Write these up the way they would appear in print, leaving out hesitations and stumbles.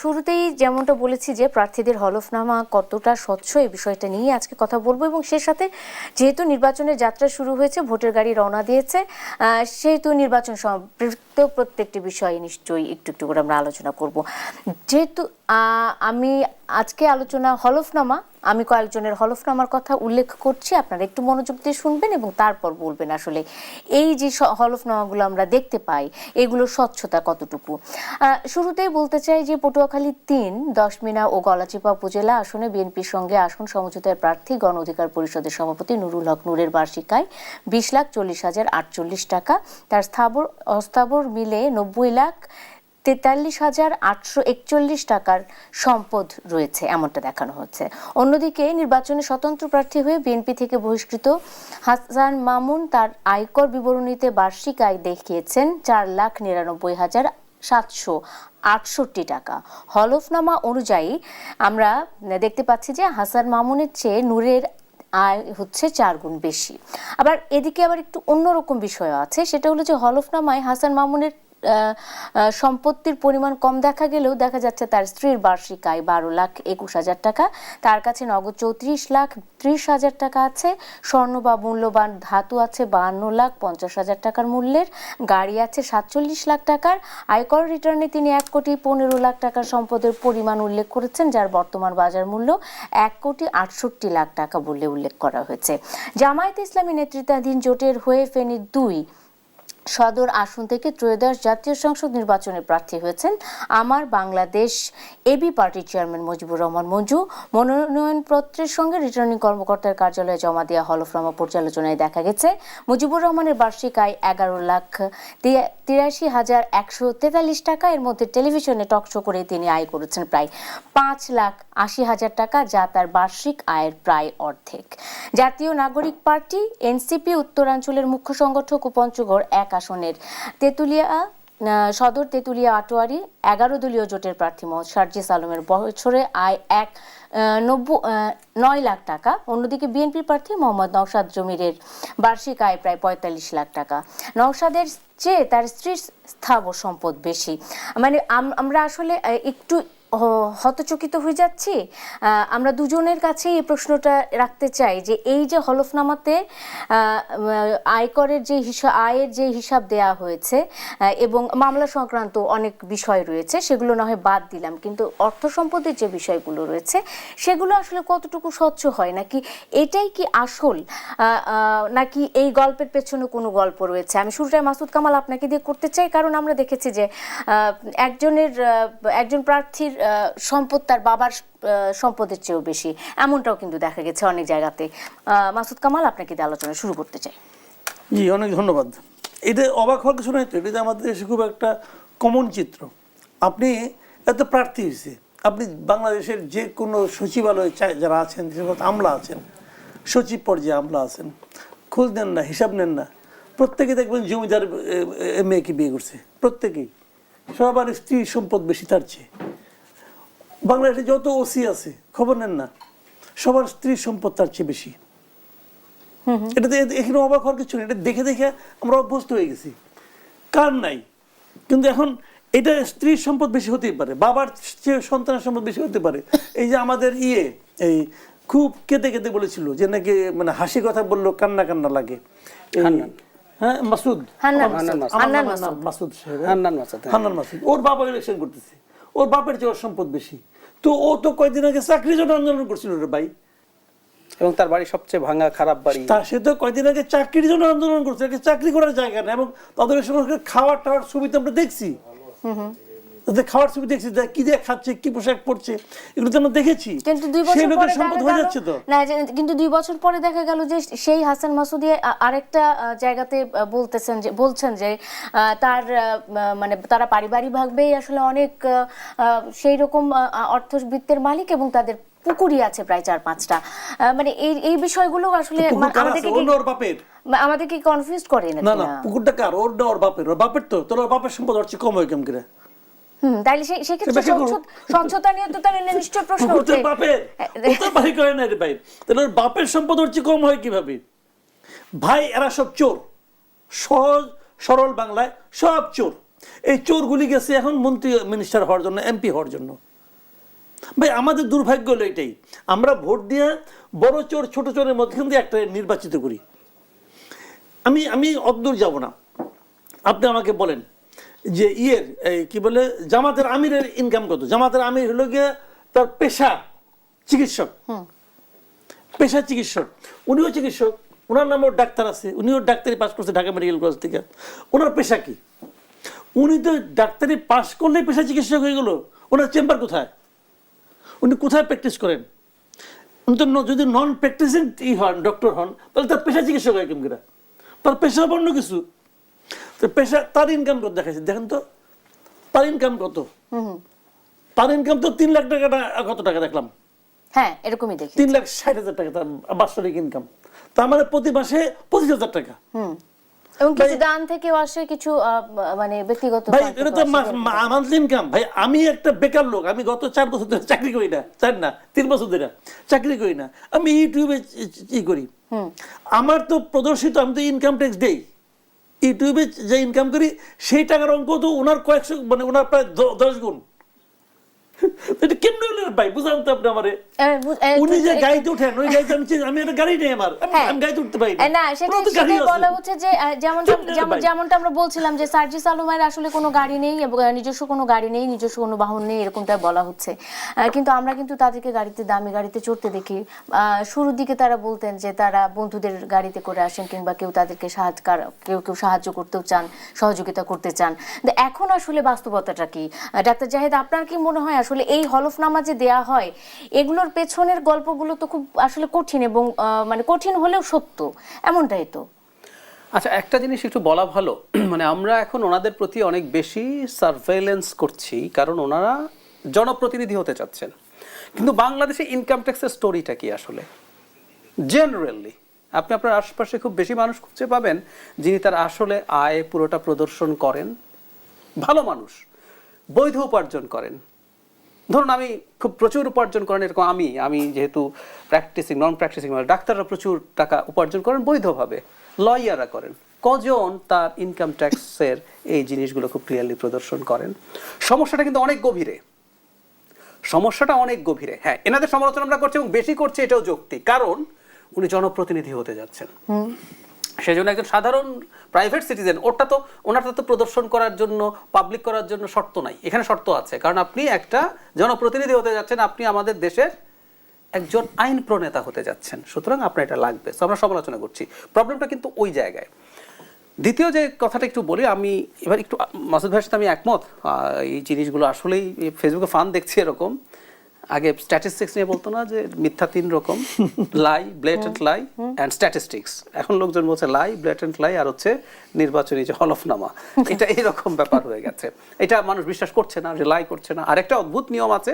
শুরুতেই যেমনটা বলেছি যে প্রার্থীদের হলফনামা কতটা স্বচ্ছ এই বিষয়টা নিয়ে আজকে কথা বলবো, এবং সেই সাথে যেহেতু নির্বাচনের যাত্রা শুরু হয়েছে, ভোটের গাড়ি রওনা দিয়েছে, সেহেতু নির্বাচন সম্পৃক্ত প্রত্যেকটি বিষয়ে নিশ্চয়ই একটু একটু করে আমরা আলোচনা করব। যেহেতু আমি আজকে আলোচনা হলফনামা, আমি কয়েকজনের হলফনামার কথা উল্লেখ করছি, আপনারা একটু মনোযোগ দিয়ে শুনবেন এবং তারপর বলবেন আসলে এই যে হলফনামাগুলো আমরা দেখতে পাই এগুলোর স্বচ্ছতা কতটুকু। শুরুতেই বলতে চাই যে পটুয়াখালী ৩, দশমিনা ও গলাচিপা উপজেলা আসনে বিএনপির সঙ্গে আসন সমঝোতার প্রার্থী গণ অধিকার পরিষদের সভাপতি নুরুল হক নূরের বার্ষিক আয় 20,40,048 টাকা, তার স্থাবর অস্থাবর মিলে 90,43,841 টাকার সম্পদ রয়েছে, এমনটা দেখানো হচ্ছে। অন্যদিকে নির্বাচনে স্বতন্ত্র প্রার্থী হয়ে বিএনপি থেকে বহিষ্কৃত হাসান মামুন তার আয়কর বিবরণীতে বার্ষিক আয় দেখিয়েছেন 4,99,768 টাকা। হলফনামা অনুযায়ী আমরা দেখতে পাচ্ছি যে হাসান মামুনের চেয়ে নূরের আয় হচ্ছে 4 গুণ বেশি। আবার এদিকে আবার একটু অন্যরকম বিষয় আছে, সেটা হলো যে হলফনামায় হাসান মামুনের সম্পত্তির পরিমাণ কম দেখা গেলেও দেখা যাচ্ছে তার স্ত্রীর বার্ষিক আয় 12,21,000 টাকা, তার কাছে নগদ 34,30,000 টাকা আছে, স্বর্ণ বা মূল্যবান ধাতু আছে 52,50,000 টাকার মূল্যের, গাড়ি আছে 47 লাখ টাকার। আয়কর রিটার্নে তিনি 1,15,00,000 টাকার সম্পদের পরিমাণ উল্লেখ করেছেন, যার বর্তমান বাজার মূল্য 1,68,00,000 টাকা বলে উল্লেখ করা হয়েছে। জামায়াতে ইসলামী নেতৃত্বাধীন জোটের হয়ে ফেনী 2 সদর আসন থেকে ত্রয়োদশ জাতীয় সংসদ নির্বাচনে প্রার্থী হয়েছেন আমার বাংলাদেশ এবি পার্টির চেয়ারম্যান মুজিবুর রহমান মঞ্জু। মনোনয়নপত্রের সঙ্গে রিটার্নিং কর্মকর্তার কার্যালয়ে জমা দেওয়া হলফনামা পর্যালোচনায় দেখা গেছে মুজিবুর রহমানের বার্ষিক আয় 11,83,143 টাকা। এর মধ্যে টেলিভিশনে টকশো করে তিনি আয় করেছেন প্রায় 5,80,000 টাকা, যা তার বার্ষিক আয়ের প্রায় অর্ধেক। জাতীয় নাগরিক পার্টি এনসিপি উত্তরাঞ্চলের মুখ্য সংগঠক ও পঞ্চগড় 1 আসনের সদর তেঁতুলিয়া আটোয়ারি 11 দলীয় জোটের প্রার্থী মোহাম্মদ শারজিস আলমের বছরে আয় 9 লাখ টাকা। অন্যদিকে বিএনপি প্রার্থী মোহাম্মদ নওশাদ জমিরের বার্ষিক আয় প্রায় 45 লাখ টাকা। নওশাদের চেয়ে তার স্ত্রীর স্থাবর সম্পদ বেশি। মানে আমরা আসলে একটু হতচকিত হয়ে যাচ্ছি। আমরা দুজনের কাছে এই প্রশ্নটা রাখতে চাই যে এই যে হলফনামাতে আয়করের যে আয়ের যে হিসাব দেয়া হয়েছে এবং মামলা সংক্রান্ত অনেক বিষয় রয়েছে, সেগুলো না হয় বাদ দিলাম, কিন্তু অর্থ সম্পদের যে বিষয়গুলো রয়েছে সেগুলো আসলে কতটুকু স্বচ্ছ হয়, নাকি এটাই কি আসল, নাকি এই গল্পের পেছনে কোনো গল্প রয়েছে? আমি শুরুটায় মাসুদ কামাল আপনাকে দিয়ে করতে চাই, কারণ আমরা দেখেছি যে একজন প্রার্থীর সম্পদ তার বাবার সম্পদের চেয়েও বেশি, এমনটাও কিন্তু দেখা গেছে অনেক জায়গাতে। মাসুদ কামাল, আপনাকে দিয়ে আলোচনা শুরু করতে চাই। জি, অনেক ধন্যবাদ। এটা অবাক হওয়ার কিছু নয় তো, এটা আমাদের দেশে খুব একটা কমন চিত্র। আপনি এত প্রার্থী হয়েছে, আপনি বাংলাদেশের যে কোনো সচিবালয়ে যারা আছেন, যে আমলা আছেন, সচিব পর্যায়ে আমলা আছেন, খোঁজ নেন না, হিসাব নেন না। প্রত্যেকে দেখবেন জমিদার মেয়েকে বিয়ে করছে, প্রত্যেকেই। সবার স্ত্রী সম্পদ বেশি তার চেয়ে। বাংলাদেশে যত ওসি আছে খবর নেন না, সবার স্ত্রীর সম্পদ তার চেয়ে বেশি। এটাতে এখানে অবাক হওয়ার কিছু নেই, এটা দেখে দেখে আমরা অভ্যস্ত হয়ে গেছি। কার নাই, কিন্তু এখন এটা স্ত্রীর সম্পদ বেশি হতেই পারে, বাবার চেয়ে সন্তানের সম্পদ বেশি হতে পারে। এই যে আমাদের এই খুব কেঁদে কেঁদে বলেছিল যে নাকি মানে হাসি কথা বললো কান্না কান্না লাগে, হ্যাঁ মাসুদ, হান্নান মাসুদ, ওর বাবা ইলেকশন করতেছে, ওর বাপের চেয়ে ওর সম্পদ বেশি। তো ও তো কয়েকদিন আগে চাকরির জন্য আন্দোলন করছিল রে ভাই, এবং তার বাড়ি সবচেয়ে ভাঙা খারাপ বাড়ি। সে তো কয়েকদিন আগে চাকরির জন্য আন্দোলন করছে, চাকরি করার জায়গা না, এবং তাদের সঙ্গে খাওয়ার টাওয়ার সুবিধা আমরা দেখছি, খাওয়ার সুবিধা দেখছি, কি দিয়ে খাচ্ছে, কি পোশাক পরছে, এগুলো তো আমরা দেখেছি। কিন্তু 2 বছর পরে দেখা গেল যে সেই হাসান মাসুদি আরেকটা জায়গাতে বলছেন যে তার মানে তারা পারিবারিকভাবেই আসলে অনেক সেই রকম অর্থবিত্তের মালিক এবং তাদের পুকুরই আছে প্রায় 4-5টা। মানে এই বিষয়গুলো আসলে আমাদেরকে কনফিউজ করে না। না, পুকুরটা কার? ওর না ওর বাপের? ওর বাপের তো, তোর বাপের সম্পদ ওর চেয়ে কম হয় কেমন করে? তাইলে সেক্ষেত্রে স্বচ্ছতা নিয়ে তো তাহলে নিশ্চয় প্রশ্ন উঠে। তাহলে ওর বাপের সম্পদ ওর চেয়ে কম হয় কিভাবে? ভাই, এরা সব চোর, সহজ সরল বাংলায় সব চোর। এই চোরগুলি গেছে এখন মন্ত্রী মিনিস্টার হওয়ার জন্য, এমপি হওয়ার জন্য। ভাই আমাদের দুর্ভাগ্য হলো এটাই, আমরা ভোট দিয়ে বড় চোর ছোট চোরের মধ্যে দিয়ে একটা নির্বাচিত করি। আমি অদূর যাব না, আপনি আমাকে বলেন যে কি বলে জামাতের আমিরের ইনকাম কত? জামাতের আমির হলো গিয়ে তার পেশা চিকিৎসক, পেশা চিকিৎসক, উনিও চিকিৎসক, ওনার নামেও ডাক্তার আছে, উনিও ডাক্তারি পাস করছে ঢাকা মেডিকেল কলেজ থেকে। ওনার পেশা কি? উনি তো ডাক্তারি পাস করলেই পেশা চিকিৎসক হয়ে গেল। ওনার চেম্বার কোথায়? উনি কোথায় প্র্যাকটিস করেন? উনি তো যদি নন প্র্যাকটিসিং হন, ডক্টর হন, তাহলে তার পেশা চিকিৎসক হয় কেমন? তার পেশা অন্য কিছু। তো পেশা, তার ইনকাম কত দেখাচ্ছে দেখেন তো, তার ইনকাম কত? তার ইনকাম তো 3 লাখ টাকা, কত টাকা দেখলাম? হ্যাঁ, এরকমই দেখি 3,60,000 টাকা তার বাৎসরিক ইনকাম। তার মানে প্রতি মাসে 25,000 টাকা। এবং কিছু দান থেকেও আসে, কিছু মানে ব্যক্তিগত ভাই এটা তো মান্থলি ইনকাম। ভাই আমি একটা বেকার লোক, আমি গত 4 বছর ধরে চাকরি করি না, 3 বছর ধরে চাকরি করি না, আমি ইউটিউবে ই করি। আমার তো প্রদর্শিত, আমি তো ইনকাম ট্যাক্স দেই। ইউটিউবে যে ইনকাম করি সেই টাকার অঙ্ক তো ওনার কয়েকশো, মানে ওনার প্রায় 10 গুণ। এটা কেমন হলো ভাই, বুঝান তো আপনি আমারে। উনি যে গাড়িতে উঠেন, ওই গাড়িতে আমি একটা গাড়ি নেই আমার, আমি গাড়িতে উঠতে পারি না। সেটাই বলা হচ্ছে যে যেমনটা আমরা বলছিলাম যে সার্জিস আলমের আসলে কোনো গাড়ি নেই, নিজস্ব কোনো গাড়ি নেই, নিজস্ব কোনো বাহন নেই, এরকমটা বলা হচ্ছে। কিন্তু আমরা কিন্তু তাদেরকে গাড়িতে, দামি গাড়িতে চড়তে দেখি। শুরুর দিকে তারা বলতেন যে তারা বন্ধুদের গাড়িতে করে আসেন, কিংবা কেউ তাদেরকে কেউ সাহায্য করতেও চান, সহযোগিতা করতে চান। এখন আসলে বাস্তবতাটা কি ডাক্তার জাহিদ, আপনার কি মনে হয় আসলে এই হলফনামা যে দেয়া হয় এগুলোর পেছনের গল্পগুলো তো খুব আসলে কঠিন, এবং মানে কঠিন হলেও সত্য, এমনটাই তো? আচ্ছা, একটা জিনিস একটু বলা ভালো, মানে আমরা এখন ওনাদের প্রতি অনেক বেশি সার্ভেইলেন্স করছি, কারণ ওনারা জনপ্রতিনিধি হতে চাচ্ছেন। কিন্তু বাংলাদেশে ইনকাম ট্যাক্সের স্টোরিটা কি আসলে? জেনারেলি আপনি আপনার আশপাশে খুব বেশি মানুষ খুঁজে পাবেন যিনি তার আসলে আয় পুরোটা প্রদর্শন করেন, ভালো মানুষ, বৈধ উপার্জন করেন। ধরুন আমি খুব প্রচুর উপার্জন করেন, এরকম আমি যেহেতু নন প্র্যাকটিসিং ডাক্তাররা প্রচুর টাকা উপার্জন করেন বৈধভাবে, লয়াররা করেন। কজন তার ইনকাম ট্যাক্সের এই জিনিসগুলো খুব ক্লিয়ারলি প্রদর্শন করেন? সমস্যাটা কিন্তু অনেক গভীরে, হ্যাঁ, এনাদের সমালোচনা আমরা করছি এবং বেশি করছি, এটাও যৌক্তিক, কারণ উনি জনপ্রতিনিধি হতে যাচ্ছেন। সেই জন্য একজন সাধারণ প্রাইভেট সিটিজেন, ওনারটা তো প্রদর্শন করার জন্য, পাবলিক করার জন্য শর্ত নাই। এখানে শর্ত আছে, কারণ আপনি একটা জনপ্রতিনিধি হতে যাচ্ছেন, আপনি আমাদের দেশের একজন আইন প্রণেতা হতে যাচ্ছেন, সুতরাং আপনার এটা লাগবে। তো আমরা সমালোচনা করছি, প্রবলেমটা কিন্তু ওই জায়গায়। দ্বিতীয় যে কথাটা একটু বলি, আমি এবার একটু মাসুদ ভাইয়ের সাথে আমি একমত। এই জিনিসগুলো আসলেই ফেসবুকে ফান দেখছি এরকম, আগে স্ট্যাটিস্টিক্স নিয়ে বলতো না যে মিথ্যা 3 রকম, লাই, ব্লেটেন্ট লাই অ্যান্ড স্ট্যাটিস্টিক্স। এখন লোকজন বলছে লাই, ব্লেটেন্ট লাই, আর হচ্ছে নির্বাচনী যে হলফনামা, এটা এইরকম ব্যাপার হয়ে গেছে। এটা মানুষ বিশ্বাস করছে না, লাই করছে না। আর একটা অদ্ভুত নিয়ম আছে,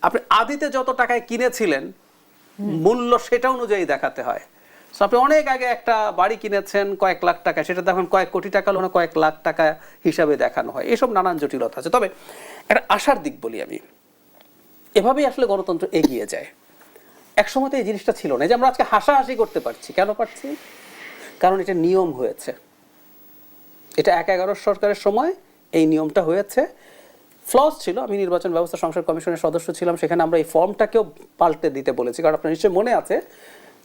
আপনি আদিতে যত টাকায় কিনেছিলেন মূল্য সেটা অনুযায়ী দেখাতে হয়। সো আপনি অনেক আগে একটা বাড়ি কিনেছেন কয়েক লাখ টাকা, সেটা দেখুন কয়েক কোটি টাকা হলো না, কয়েক লাখ টাকা হিসাবে দেখানো হয়। এসব নানান জটিলতা আছে। তবে একটা আশার দিক বলি আমি, এভাবেই আসলে গণতন্ত্র এগিয়ে যায়। একসময় তো এই জিনিসটা ছিল না, যে আমরা আজকে হাসাহাসি করতে পারছি। কেন পারছি? কারণ এটা নিয়ম হয়েছে। এটা 11 সরকারের সময় এই নিয়মটা হয়েছে। ফ্লস ছিল। আমি নির্বাচন ব্যবস্থা সংসদ কমিশনের সদস্য ছিলাম, সেখানে আমরা এই ফর্মটাকেও পাল্টে দিতে বলেছি। কারণ আপনার নিশ্চয়ই মনে আছে,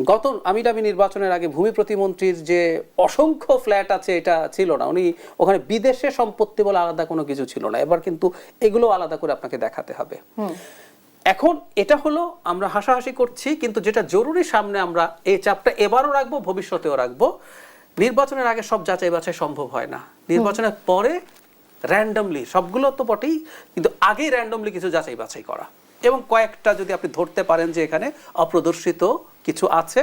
গত আমি নির্বাচনের আগে ভূমি প্রতিমন্ত্রীর যে অসংখ্য ফ্ল্যাট আছে এটা ছিল না, উনি ওখানে বিদেশে সম্পত্তি বলে আলাদা কোনো কিছু ছিল না। এবার কিন্তু এগুলো আলাদা করে আপনাকে দেখাতে হবে। এখন এটা হলো আমরা হাসাহাসি করছি, কিন্তু যেটা জরুরি, সামনে আমরা এই চাপটা এবারও রাখবো, ভবিষ্যতেও রাখবো। নির্বাচনের আগে সব যাচাই বাছাই সম্ভব হয় না, নির্বাচনের পরে র্যান্ডমলি, সবগুলো তো বটেই, কিন্তু আগেই র্যান্ডমলি কিছু যাচাই বাছাই করা, এবং কয়েকটা যদি আপনি ধরতে পারেন যে এখানে অপ্রদর্শিত কিছু আছে,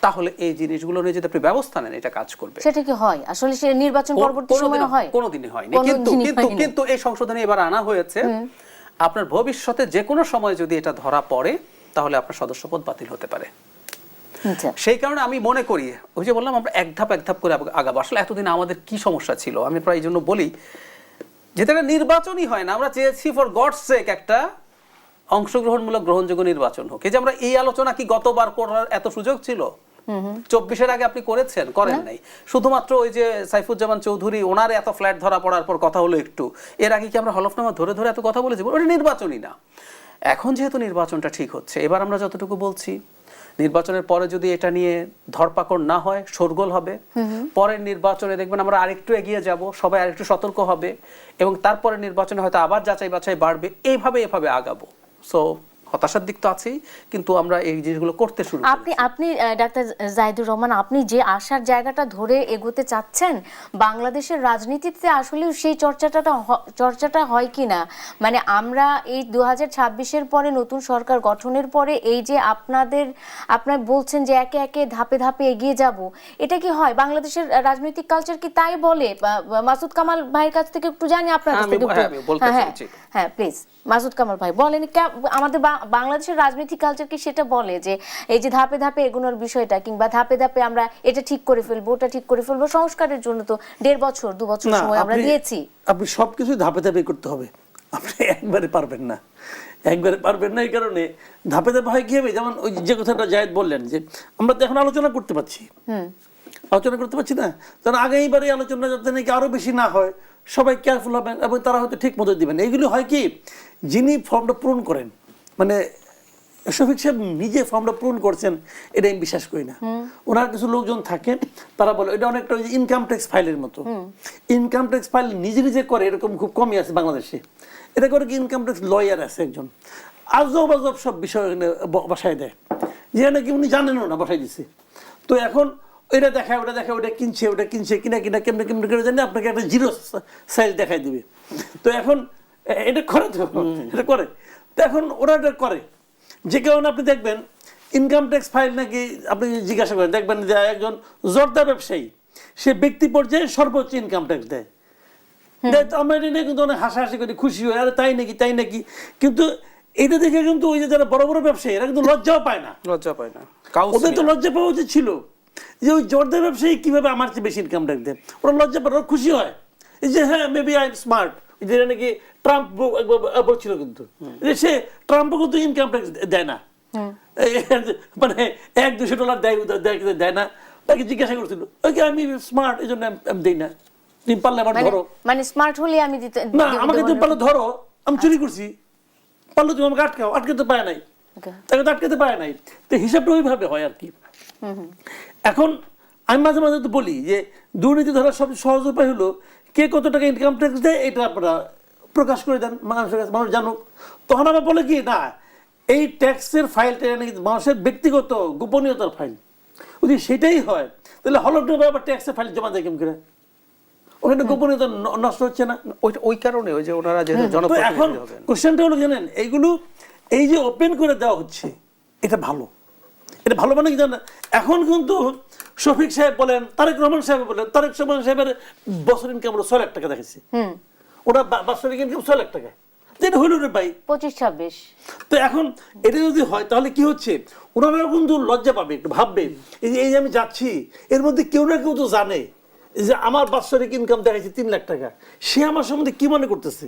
তাহলে এই জিনিসগুলো নিয়ে যদি আপনি ব্যবস্থা নেন এটা কাজ করবে। সেটা কি হয় আসলে? সে নির্বাচন পরবর্তী সময়ে হয়? কোনোদিনই হয়নি, কিন্তু এই সংশোধনী এবার আনা হয়েছে। আপনার ভবিষ্যতে যে কোনো সময় যদি এটা ধরা পড়ে তাহলে আপনার সদস্যপদ বাতিল হতে পারে। সেই কারণে আমি মনে করি, ওই যে বললাম আমরা এক ধাপ করে আগাবো। আসলে এতদিন আমাদের কি সমস্যা ছিল, আমি প্রায় এই জন্য বলি, যেটা নির্বাচনই হয় না, আমরা চেয়েছি ফর গডস সেক একটা অংশগ্রহণমূলক গ্রহণযোগ্য নির্বাচন হোক। এই যে আমরা এই আলোচনা কি গতবার করার এত সুযোগ ছিল? 24-এর আগে আপনি করেন নাই, শুধুমাত্র ওই যে সাইফুজ্জামান চৌধুরী ওনার এত ফ্ল্যাট ধরা পড়ার পর কথা হলো একটু, এর আগে কি আমরা হলফনামা ধরে ধরে এত কথা বলেছি? ওটা নির্বাচনই না। এখন যেহেতু নির্বাচনটা ঠিক হচ্ছে, এবার আমরা যতটুকু বলছি নির্বাচনের পরে যদি এটা নিয়ে ধরপাকড় না হয়, শোরগোল হবে, পরের নির্বাচনে দেখবেন আমরা আরেকটু এগিয়ে যাব, সবাই আরেকটু সতর্ক হবে, এবং তারপরে নির্বাচনে হয়তো আবার যাচাই বাছাই বাড়বে, এভাবে আগাবো। সো হতাশার দিক তো আছেই, কিন্তু আমরা এই জিনিসগুলো করতে শুরু করি। আপনি ডাক্তার জাহিদুর রহমান, আপনি যে আশার জায়গাটা ধরে এগোতে চাচ্ছেন, বাংলাদেশের রাজনীতিতে আসলে সেই চর্চাটা হয় কি না? মানে আমরা এই 2026-এর পরে নতুন সরকার গঠনের পরে এই যে আপনারা বলছেন যে একে একে ধাপে ধাপে এগিয়ে যাব, এটা কি হয়? বাংলাদেশের রাজনৈতিক কালচার কি তাই বলে? মাসুদ কামাল ভাইয়ের কাছ থেকে একটু জানি, আপনার কাছ থেকে হ্যাঁ প্লিজ মাসুদ কামাল ভাই বলেন, আমাদের বাংলাদেশের রাজনৈতিক কালচার কি সেটা বলে যে এই যে ধাপে ধাপে এগোনোর বিষয়টা, কিংবা ধাপে ধাপে আমরা এটা ঠিক করে ফেলবো, ওটা ঠিক করে ফেলবো? সংস্কারের জন্য তো 1.5 বছর 2 বছর সময় আমরা দিয়েছি। আপনি সবকিছু ধাপে ধাপে করতে হবে, আপনি একবারে পারবেন না। এই কারণে ধাপে ধাপে হয় কি হবে, যেমন ওই যে কথাটা জায়েদ বললেন যে আমরা তো এখন আলোচনা করতে পারছি না, কারণ আগেইবারে আলোচনা যাতে নাকি আরো বেশি না হয়, সবাই কেয়ারফুল হবেন এবং তারা হয়তো ঠিক মতো দিবেন। এইগুলো হয় কি, যিনি ফর্মটা পূরণ করেন, মানে শফিক সাহেব নিজে ফর্মটা পূরণ করছেন, এটা আমি বিশ্বাস করি না। ওনার কিছু লোকজন থাকেন, তারা বলে এটা অনেকটা ইনকাম ট্যাক্স ফাইলের মতো। ইনকাম ট্যাক্স ফাইল নিজে করে এরকম খুব কমই আছে বাংলাদেশে। এটা করে কি ইনকাম ট্যাক্স লয়ার আছে একজন, আজব সব বিষয় বসায় দেয়, যে নাকি উনি জানেনও না, বসাই দিছে। তো এখন এটা দেখায়, ওটা কিনছে, কিনা কেমনে করে জানি আপনাকে একটা জিরো সাইজ দেখাই দিবে। তো এখন এটা করে তো এখন ওরা এটা করে, যে কারণে আপনি দেখবেন ইনকাম ট্যাক্স ফাইল নাকি আপনি জিজ্ঞাসা করেন, দেখবেন যে একজন জর্দা ব্যবসায়ী, সে ব্যক্তি পর্যায়ে সর্বোচ্চ ইনকাম ট্যাক্স দেয়। আমরা এটা নিয়ে কিন্তু অনেক হাসাহাসি করি, খুশি হয়, আরে তাই নাকি। কিন্তু এটা দেখে কিন্তু ওই যে যারা বড় বড় ব্যবসায়ী, এরা কিন্তু লজ্জাও পায় না। ওদের তো লজ্জা পাওয়া উচিত ছিল যে ওই জর্দা ব্যবসায়ী কিভাবে আমার চেয়ে বেশি ইনকাম ট্যাক্স দেয়। ওরা লজ্জা পায়, ওরা খুশি হয় যে হ্যাঁ মেবি আই এম স্মার্ট। যেটা নাকি ট্রাম্প বলছিল, কিন্তু সে ট্রাম্পও কিন্তু ইনকাম ট্যাক্স দেয় না, মানে $100-200 দেয় না। তাকে জিজ্ঞাসা করছিল, ওকে আমি স্মার্ট, এই জন্য আমি দিই না, তুমি পারলে আমার ধরো। মানে স্মার্ট হলে আমি দিতে না, আমাকে তুমি পারলে ধরো, আমি চুরি করছি, পারলে তুমি আমাকে আটকাতে পারে নাই, তাকে তো আটকাতে পারে নাই। তো হিসাবটা ওইভাবে হয় আর কি। এখন আমি মাঝে মাঝে তো বলি যে দুর্নীতি ধরার সবচেয়ে সহজ উপায় হলো কে কত টাকা ইনকাম ট্যাক্স দেয়, এটা আপনারা প্রকাশ করে দেন, মানুষ জানুক। তখন আবার বলে কি না, এই ট্যাক্সের ফাইলটা নাকি মানুষের ব্যক্তিগত গোপনীয়তার ফাইল। যদি সেটাই হয় তাহলে হলফনামা আবার ট্যাক্সের ফাইল জমা দেয় কেমন করে? ওখানে গোপনীয়তা নষ্ট হচ্ছে না? ওই কারণে ওই যে ওনারা যে এখন কোশ্চেনটা হলো জানেন, এইগুলো এই যে ওপেন করে দেওয়া হচ্ছে, এটা ভালো মানে কি জানেন? এখন কিন্তু শফিক সাহেব বলেন, তারেক রহমান সাহেব বলেন, তারেক রহমান সাহেবের বছর ইনকাম হলো 6 লাখ টাকা দেখাচ্ছে, ওটা বাৎসরিক ইনকাম 6 লাখ টাকা, যেটা হইল রে ভাই 25-26। তো এখন এটা যদি হয় তাহলে কি হচ্ছে, ওনারা কিন্তু লজ্জা পাবে, একটু ভাববে এই যে আমি যাচ্ছি, এর মধ্যে কেউ না কেউ তো জানে যে আমার বাৎসরিক ইনকাম দেখাচ্ছে 3 লাখ টাকা, সে আমার সম্বন্ধে কি মনে করতেছে।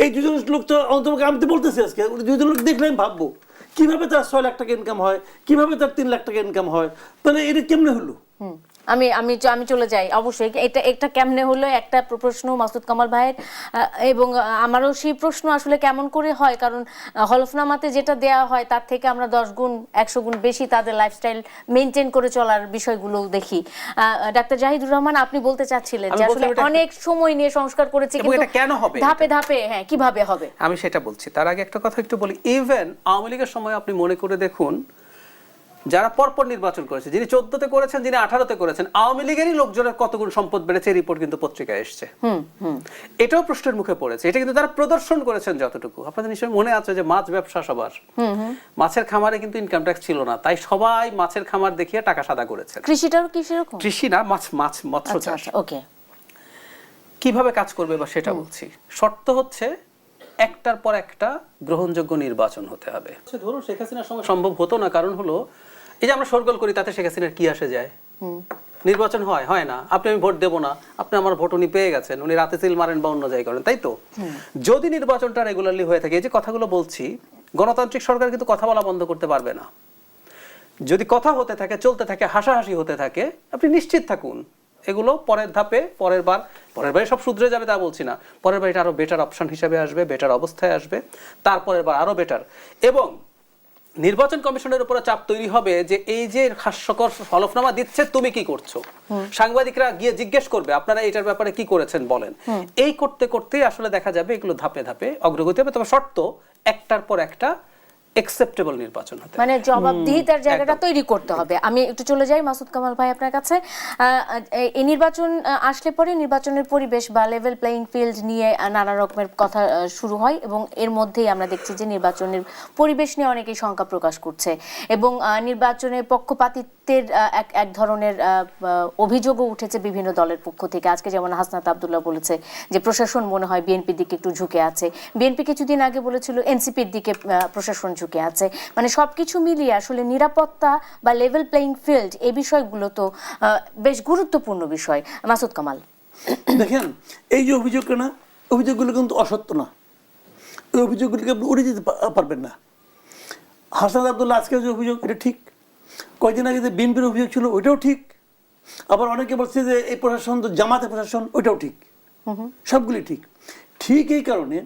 এই দুজন লোক তো অন্তত আমি তো বলতেছি আজকে, দুজন লোক দেখলে আমি ভাববো কিভাবে তার 6 লাখ টাকা ইনকাম হয়, কিভাবে তার 3 লাখ টাকা ইনকাম হয়, তাহলে এটা কেমনে হলো? আমি চলে যাই অবশ্যই, এটা কেমনে হলো একটা প্রশ্ন মাসুদ কামাল ভাইয়ের, এবং আমারও সেই প্রশ্ন আসলে কেমন করে হয়, কারণ হলফনামাতে যেটা দেয়া হয় তার থেকে আমরা 10 গুণ 100 গুণ বেশি তাদের লাইফস্টাইল মেনটেন করে চলার বিষয়গুলো দেখি। ডাক্তার জাহিদুর রহমান, আপনি বলতে চাচ্ছিলেন যে আসলে অনেক সময় নিয়ে সংস্কার করেছে, কিন্তু কেন হবে ধাপে ধাপে, হ্যাঁ কিভাবে হবে আমি সেটা বলছি। তার আগে একটা কথা একটু বলি, ইভেন আওয়ামী লীগের সময় আপনি মনে করে দেখুন, যারা পরপর নির্বাচন করেছে, যিনি 14-তে করেছেন, যিনি 18-তে করেছেন, আওয়ামী লীগেরই লোকজনের কতগুণ সম্পদ বেড়েছে, রিপোর্ট কিন্তু পত্রিকায় এসছে। এটাও প্রশ্নের মুখে পড়েছে, এটা কিন্তু তারা প্রদর্শন করেছেন যতটুকু। আপনাদের নিশ্চয়ই মনে আছে যে মাছ ব্যবসা সবার, মাছের খামারে কিন্তু ইনকাম ট্যাক্স ছিল না, তাই সবাই মাছের খামার দেখিয়ে টাকা সাদা করেছেন। কৃষিটাও কি সেরকম? কৃষি না, মৎস্য চাষ। ওকে, কিভাবে কাজ করবে বা সেটা বলছি। শর্ত হচ্ছে একটার পর একটা গ্রহণযোগ্য নির্বাচন হতে হবে। ধরুন শেখ হাসিনার সময় সম্ভব হতো না, কারণ হলো এই যে আমরা শোরগোল করি, তাতে শেখ হাসিনার কি আসে যায়? নির্বাচন হয় না, আপনি আমি ভোট দেবো না, আপনি আমার ভোট উনি পেয়ে গেছেন, উনি রাতে সিল মারেন বা অন্য জায়গায় করেন, তাই তো? যদি নির্বাচনটা রেগুলারলি হয়ে থাকে, এই যে কথাগুলো বলছি, গণতান্ত্রিক সরকার কিন্তু কথা বলা বন্ধ করতে পারবে না, যদি কথা হতে থাকে, চলতে থাকে, হাসাহাসি হতে থাকে, আপনি নিশ্চিত থাকুন এগুলো পরের ধাপে, পরের বারে সব শুধরে যাবে তা বলছি না, পরের বার এটা আরো বেটার অপশন হিসেবে আসবে, বেটার অবস্থায় আসবে, তারপরের বার আরো বেটার। এবং নির্বাচন কমিশনের উপরে চাপ তৈরি হবে যে এই যে হাস্যকর হলফনামা দিচ্ছে, তুমি কি করছো? সাংবাদিকরা গিয়ে জিজ্ঞেস করবে আপনারা এটার ব্যাপারে কি করেছেন বলেন। এই করতে করতে আসলে দেখা যাবে এগুলো ধাপে ধাপে অগ্রগতি হবে, তবে শর্ত একটার পর একটা অ্যাকসেপ্টেবল নির্বাচন হতে হবে। মানে জবাবদিহিতার জায়গাটা তৈরি করতে হবে। আমি একটু চলে যাই মাসুদ কামাল ভাই আপনার কাছে। এই নির্বাচন আসলে পরে নির্বাচনের পরিবেশ বা লেভেল প্লেইং ফিল্ড নিয়ে নানা রকমের কথা শুরু হয় এবং এর মধ্যেই আমরা দেখছি যে নির্বাচনের পরিবেশ নিয়ে অনেকেই শঙ্কা প্রকাশ করছে এবং নির্বাচনের পক্ষপাতিত্বের এক ধরনের অভিযোগও উঠেছে বিভিন্ন দলের পক্ষ থেকে। আজকে যেমন হাসনাত আব্দুল্লাহ বলেছে যে প্রশাসন মনে হয় বিএনপির দিকে একটু ঝুঁকে আছে, বিএনপি কিছুদিন আগে বলেছিল এনসিপির দিকে প্রশাসন ঝুঁকে আছে। মানে সবকিছু মিলিয়ে আসলে নিরাপত্তা বা লেভেল প্লেইং ফিল্ড এই বিষয়গুলো তো বেশ গুরুত্বপূর্ণ বিষয়। মাসুদ কামাল, দেখেন এই যে অভিযোগটা না, অভিযোগগুলো কিন্তু অসত্য না, এই অভিযোগগুলিকে আপনি উড়িয়ে দিতে পারবেন না। হাসনাত আব্দুল্লাহ আজকের যে অভিযোগ এটা ঠিক, কয়েকদিন আগে যে বিএনপির অভিযোগ ছিল ওইটাও ঠিক, আবার অনেকে বলছে যে এই প্রশাসন তো জামাতের প্রশাসন, ওইটাও ঠিক, সবগুলি ঠিক। ঠিক এই কারণে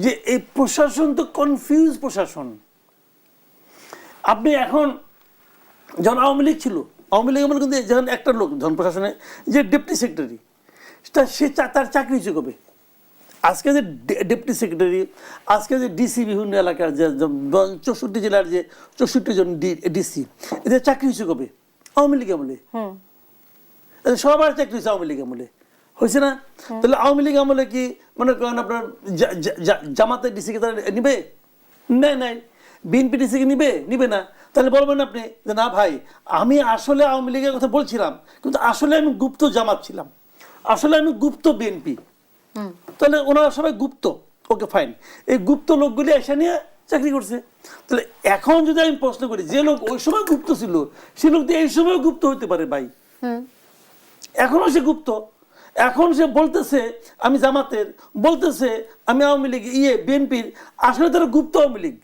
যে এই প্রশাসন তো কনফিউজ প্রশাসন। আপনি এখন যখন আওয়ামী লীগ ছিল, আওয়ামী লীগ মানে কিন্তু যখন একটা লোক যখন প্রশাসনে যে ডেপুটি সেক্রেটারি, সে তার চাকরি হচ্ছে কবে? আজকে যে ডেপুটি সেক্রেটারি, আজকে যে ডিসি বিভিন্ন এলাকার যে 64 জেলার যে 64 জন ডিসি, এদের চাকরি হচ্ছে কবে? আওয়ামী লীগ আমলে। সবার চাকরি হচ্ছে আওয়ামী লীগ আমলে, হয়েছে না? তাহলে আওয়ামী লীগ আমলে কি মনে করেন আপনার জামাতের ডিসিকে তারা নিবে? নাই। বিএনপি ডিসিকে নিবে না। তাহলে বলবেন আপনি যে না ভাই, আমি আসলে আওয়ামী লীগের কথা বলছিলাম, কিন্তু আসলে আমি গুপ্ত জামাত ছিলাম, আসলে আমি গুপ্ত বিএনপি। তাহলে ওনারা সবাই গুপ্ত, ওকে ফাইন। এই গুপ্ত লোকগুলি এসে নিয়ে চাকরি করছে। তাহলে এখন যদি আমি প্রশ্ন করি, যে লোক ওই সময় গুপ্ত ছিল সে লোক তো এই সময় গুপ্ত হতে পারে ভাই, এখনো সে গুপ্ত। এখন সে বলতেছে আমি জামাতের, বলতেছে আমি আওয়ামী লীগ বিএনপির, আসলে তারা গুপ্ত আওয়ামী লীগ।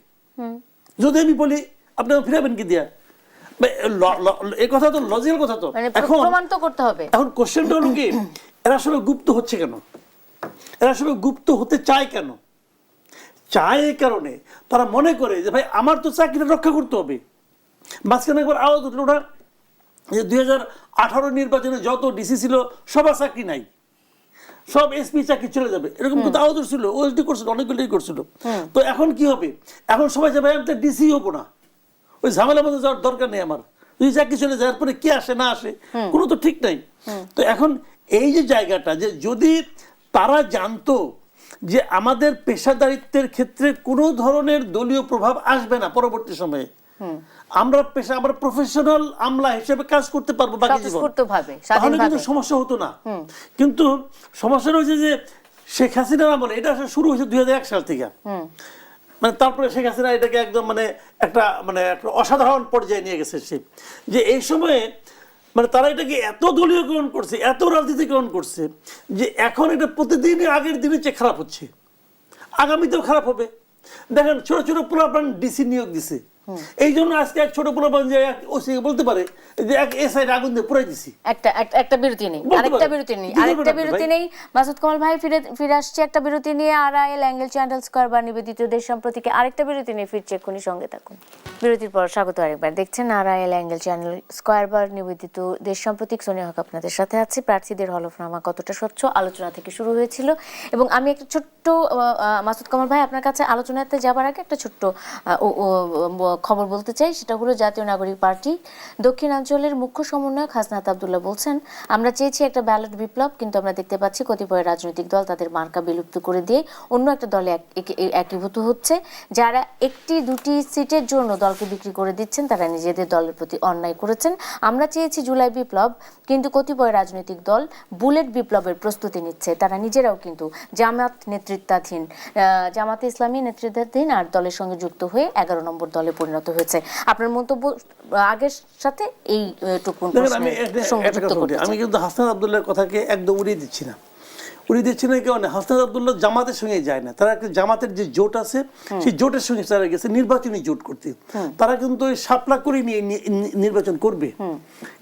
যদি আমি বলি আপনি ফিরাবেন কি দিয়া? এই কথা তো লজিক্যাল কথা। তো এখন প্রমাণ তো করতে হবে। এখন কোশ্চেনটা হলো কি, এরা আসলে গুপ্ত হচ্ছে কেন? এরা আসলে গুপ্ত হতে চায় কেন? চায় এই কারণে তারা মনে করে যে ভাই আমার তো চাকরিটা রক্ষা করতে হবে। মাঝখানে একবার আওয়াজ উঠলো না যে 2018 নির্বাচনে যত ডিসি ছিল সবার চাকরি নাই, সব এসপি চাকরি চলে যাবে, এরকম কিন্তু আওয়াজ উঠছিল, ওএসডি করছিল, অনেকগুলোই করছিল। তো এখন কি হবে? এখন সবাই যাবে আমি তো ডিসি হবো না, ওই ঝামেলার মধ্যে যাওয়ার দরকার নেই আমার, যদি চাকরি চলে যাওয়ার পরে কি আসে না আসে কোনো তো ঠিক নাই। তো এখন এই যে জায়গাটা, যে যদি তারা জানতো যে আমাদের পেশাদারিত্বের ক্ষেত্রে কোনো ধরনের দলীয় প্রভাব আসবে না পরবর্তী সময়ে, আমরা প্রফেশনাল আমলা হিসেবে কাজ করতে পারবো বাকি জীবন, তাহলে কিন্তু সমস্যা হতো না। কিন্তু সমস্যা হয়েছে যে শেখ হাসিনার আমলে, এটা শুরু হয়েছে 2001 সাল থেকে, মানে তারপরে শেখ হাসিনা এটাকে একদম একটা অসাধারণ পর্যায়ে নিয়ে গেছে সে, যে এই সময়ে তারা এটাকে এত দলীয়করণ করছে, এত রাজনীতিকরণ করছে, যে এখন এটা প্রতিদিনই আগের দিনের চেয়ে খারাপ হচ্ছে, আগামীতেও খারাপ হবে। দেখেন ছোট ছোট পোলাপান ডিসি নিয়োগ দিছে, এই জন্য আজকে এক ছোট পোলাপান যে ওসি বলতে পারে যে এক এসআই আগুন দিয়ে পুরাই দিছি। একটা বিরতি নেই, আরেকটা বিরতি নেই। মাসুদ কামাল ভাই ফিরে আসছে একটা বিরতি নিয়ে। আরআইএল অ্যাঙ্গেল চ্যানেল স্কয়ার বার নিবেদিত দেশ সম্প্রতিকে আরেকটা বিরতি নিয়ে ফিরছে, এক্ষুনি সঙ্গে থাকুন। বিরতির পর স্বাগত আরেকবার, দেখছেন আরআইএল অ্যাঙ্গেল চ্যানেল স্কয়ার বার নিবেদিত দেশ সম্প্রতিক। সোনিয়া হক আপনাদের সাথে আছি। প্রার্থীদের হলফনামা কতটা স্বচ্ছ আলোচনা থেকে শুরু হয়েছিল এবং আমি একটা ছোট্ট, মাসুদ কামাল ভাই আপনার কাছে আলোচনাতে যাবার আগে একটা ছোট্ট খবর বলতে চাই। সেটা হলো জাতীয় নাগরিক পার্টি দক্ষিণাঞ্চলের মুখ্য সমন্বয়ক হাসনাত আব্দুল্লাহ বলছেন, আমরা চেয়েছি একটা ব্যালট বিপ্লব, কিন্তু আমরা দেখতে পাচ্ছি কতিপয় রাজনৈতিক দল তাদের মার্কা বিলুপ্ত করে দিয়ে অন্য একটা দলে একীভূত হচ্ছে। যারা একটি দুটি সিটের জন্য দলকে বিক্রি করে দিচ্ছেন, তারা নিজেদের দলের প্রতি অন্যায় করেছেন। আমরা চেয়েছি জুলাই বিপ্লব, কিন্তু কতিপয় রাজনৈতিক দল বুলেট বিপ্লবের প্রস্তুতি নিচ্ছে। তারা নিজেরাও কিন্তু নেতৃত্বাধীন জামাতে ইসলামী নেতৃত্বাধীন আর দলের সঙ্গে যুক্ত হয়ে 11 নম্বর দলে পরিণত হয়েছে। আপনার মন্তব্য আগের সাথে এইটুকু আমি কিন্তু হাসনাত আব্দুল্লাহর কথাকে একদম উড়িয়ে দিচ্ছি না। উনি দিচ্ছেন না কেউ না, হাসনাত আব্দুল্লাহ জামাতের সঙ্গে যায় না, তারা একটা জামাতের যে জোট আছে সেই জোটের সঙ্গে তারা গেছে নির্বাচনী জোট করতে। তারা কিন্তু ওই শাপলা করে নিয়ে নির্বাচন করবে,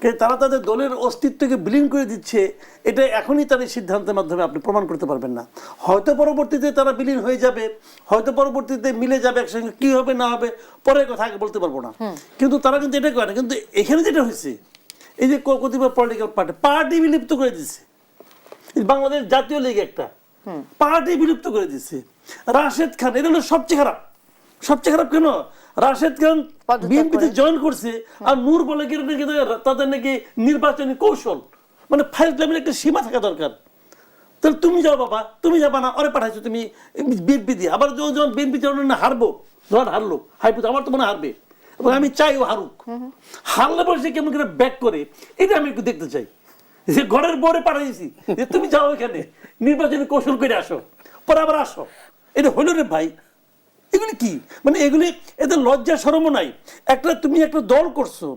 কিন্তু তারা তাদের দলের অস্তিত্বকে বিলীন করে দিচ্ছে। এটা এখনই তার এই সিদ্ধান্তের মাধ্যমে আপনি প্রমাণ করতে পারবেন না। হয়তো পরবর্তীতে তারা বিলীন হয়ে যাবে, হয়তো পরবর্তীতে মিলে যাবে একসঙ্গে, কি হবে না হবে পরের কথা আগে বলতে পারবো না, কিন্তু তারা কিন্তু এটা করে না। কিন্তু এখানে যেটা হয়েছে, এই যে কতিপয় পলিটিক্যাল পার্টি বিলুপ্ত করে দিচ্ছে, বাংলাদেশ জাতীয় লীগ একটা পার্টি বিলুপ্ত করে দিচ্ছে। রাশেদ খান, এটা হলো সবচেয়ে খারাপ। সবচেয়ে খারাপ কেন? রাশেদ খান বিএনপিতে জয়েন করছে, আর নূর বলে কি নাকি তাদের নাকি নির্বাচনী কৌশল, মানে ফাইল ক্লাবের একটা সীমা থাকা দরকার। তাহলে তুমি যাও বাবা, তুমি যাবা না, ওরে পাঠাইছো তুমি বিএনপি দিয়ে। আবার যখন বিএনপি যখন হারবো, ধর হারলো হাইপুত, আমার তো মনে হারবে এবং আমি চাই ও হারুক। হারলে পরে সে কেমন করে ব্যাক করে, এটা আমি একটু দেখতে চাই। যে ঘরের বরে পাঠাইছি যে তুমি যাও এখানে নির্বাচনী কৌশল করে আসো, পরে আবার আসো, এটা হইল রে ভাই? এগুলি কি মানে? এগুলি এদের লজ্জা শরমও নাই। একটা তুমি একটা দল করছো,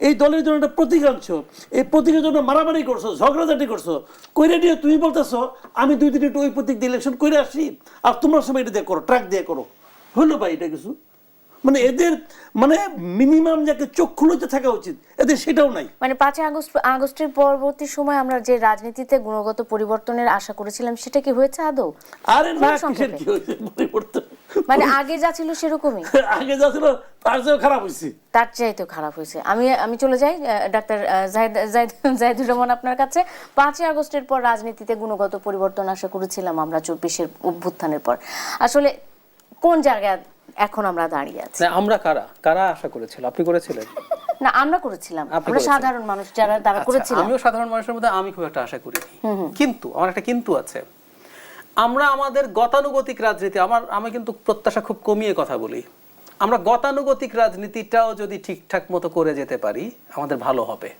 এই দলের জন্য একটা প্রতীক আনছো, এই প্রতীকের জন্য মারামারি করছো, ঝগড়াঝাটি করছো, কইরে নিয়ে তুমি বলতেছো আমি 2 দিন একটু ওই প্রতীক দিয়ে ইলেকশন করে আসি, আর তোমরা সবাই এটা দিয়ে করো, ট্রাক দিয়ে করো। হইলো ভাই এটা কিছু? মানে এদের মানে মিনিমাম যে একটা চক্ষু লজ্জা থাকা উচিত, এদের সেটাও নাই। মানে 5 আগস্টের পরবর্তী সময় আমরা যে রাজনীতিতে গুণগত পরিবর্তনের আশা করেছিলাম, সেটা কি হয়েছে আদৌ? আরে না, কিসের কি হয়েছে পরিবর্তন? মানে আগে যা ছিল সেরকমই, আগে যা ছিল তার চেয়েও খারাপ হয়েছে। তার চাইতেও খারাপ হয়েছে। আমি চলে যাই ডাক্তার জাহিদুর রহমান আপনার কাছে। 5 আগস্টের পর রাজনীতিতে গুণগত পরিবর্তন আশা করেছিলাম আমরা 24-এর অভ্যুত্থানের পর। আসলে কোন জায়গায় এখন আমরা দাঁড়িয়ে আছি? আমরা কারা আশা করেছিল? আপনি করেছিলেন? না, আমরা করেছিলাম, আমরা সাধারণ মানুষ যারা তারা করেছিলাম। আমিও সাধারণ মানুষের মধ্যে আমি খুব একটা আশা করিনি, কিন্তু আমার একটা কিন্তু আছে। আমরা আমাদের গতানুগতিক রাজনীতি, আমি কিন্তু প্রত্যাশা খুব কমিয়ে কথা বলি, আমরা গতানুগতিক রাজনীতিটাও যদি ঠিকঠাক মতো করে যেতে পারি আমাদের ভালো হবে।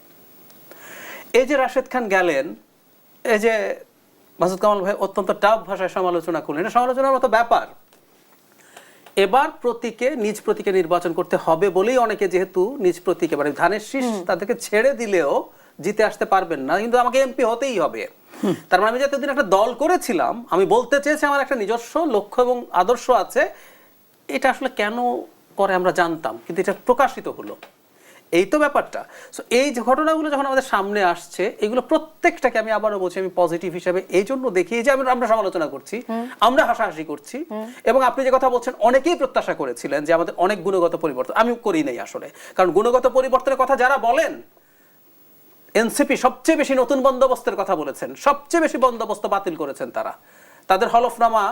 এই যে রাশেদ খান গেলেন, এই যে মাসুদ কামাল ভাই অত্যন্ত টাফ ভাষায় সমালোচনা করলেন, এটা সমালোচনার মতো ব্যাপার। এবার নিজ প্রতীকে নির্বাচন করতে হবে বলেই অনেকে, যেহেতু নিজ প্রতীকে মানে ধানের শীষ তাদেরকে ছেড়ে দিলেও জিতে আসতে পারবেন না, কিন্তু আমাকে এমপি হতেই হবে। তার মানে আমি যতদিন একটা দল করেছিলাম, আমি বলতে চেয়েছি আমার একটা নিজস্ব লক্ষ্য এবং আদর্শ আছে। এটা আসলে কেন পরে আমরা জানতাম, কিন্তু এটা প্রকাশিত হলো, এই তো ব্যাপারটা। সো এই যে ঘটনাগুলো যখন আমাদের সামনে আসছে, এগুলো প্রত্যেকটাকে আমি আবারও বলছি, আমি পজিটিভ হিসাবে এই জন্য দেখি যে আমরা সমালোচনা করছি, আমরা হাসাহাসি করছি, এবং আপনি যে কথা বলছেন অনেকেই প্রত্যাশা করেছিলেন যে আমাদের অনেক গুণগত পরিবর্তন। আমি করি নাই আসলে, কারণ গুণগত পরিবর্তনের কথা যারা বলেন, এনসিপি সবচেয়ে বেশি নতুন বন্দোবস্তের কথা বলেছেন, সবচেয়ে বেশি বন্দোবস্ত বাতিল করেছেন তারা। তাদের হলফনামা,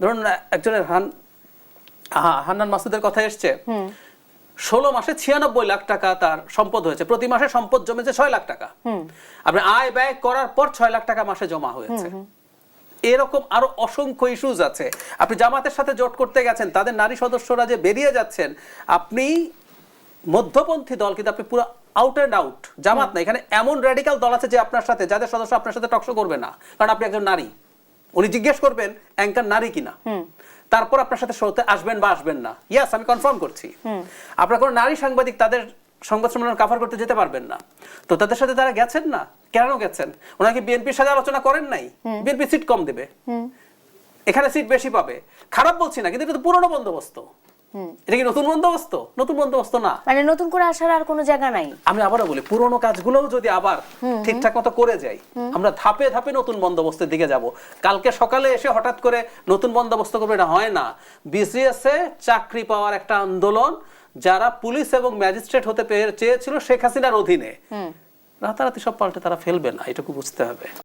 ধরুন একজনের হান্নান মাসুদের কথা এসছে, 16 মাসে 96 লাখ টাকা তার সম্পদ হয়েছে, প্রতি মাসে সম্পদ জমেছে 6 লাখ টাকা। আপনি আয় ব্যয় করার পর 6 লাখ টাকা মাসে জমা হয়েছে। এরকম আরো অসংখ্য ইস্যুজ আছে। আপনি জামাতের সাথে জোট করতে গেছেন, তাদের নারী সদস্যরা যে বেরিয়ে যাচ্ছেন, আপনি মধ্যপন্থী দল, কিন্তু আপনি পুরো আউট অ্যান্ড আউট জামাত না। এখানে এমন র্যাডিক্যাল দল আছে যে আপনার সাথে, যাদের সদস্য আপনার সাথে টকশো করবে না, কারণ আপনি একজন নারী। উনি জিজ্ঞেস করবেন অ্যাঙ্কার নারী কিনা, তারপর আপনার সাথে শোতে আসবেন বা আসবেন না। ইয়াস, আমি কনফার্ম করছি। আপনার কোনো নারী সাংবাদিক তাদের সংবাদ সম্মেলন কভার করতে যেতে পারবেন না। তো তাদের সাথে তারা গেছেন না, কেন গেছেন? ওনাকে বিএনপির সাথে আলোচনা করেন নাই, বিএনপি সিট কম দেবে, এখানে সিট বেশি পাবে। খারাপ বলছি না, কিন্তু এটা তো পুরনো বন্দোবস্ত। এটা কি নতুন বন্দোবস্ত? নতুন বন্দোবস্ত না, মানে নতুন করে আসার আর কোনো জায়গা নাই। আমি আবারও বলি, পুরনো কাজগুলোও যদি আবার ঠিকঠাক মতো করে যাই, আমরা ধাপে ধাপে নতুন বন্দোবস্তের দিকে যাব। কালকে সকালে এসে হঠাৎ করে নতুন বন্দোবস্ত করবে, এটা হয় না। বিসিএস এ চাকরি পাওয়ার একটা আন্দোলন, যারা পুলিশ এবং ম্যাজিস্ট্রেট হতে চেয়েছিল শেখ হাসিনার অধীনে, রাতারাতি সব পাল্টে তারা ফেলবে না, এটুকু বুঝতে হবে।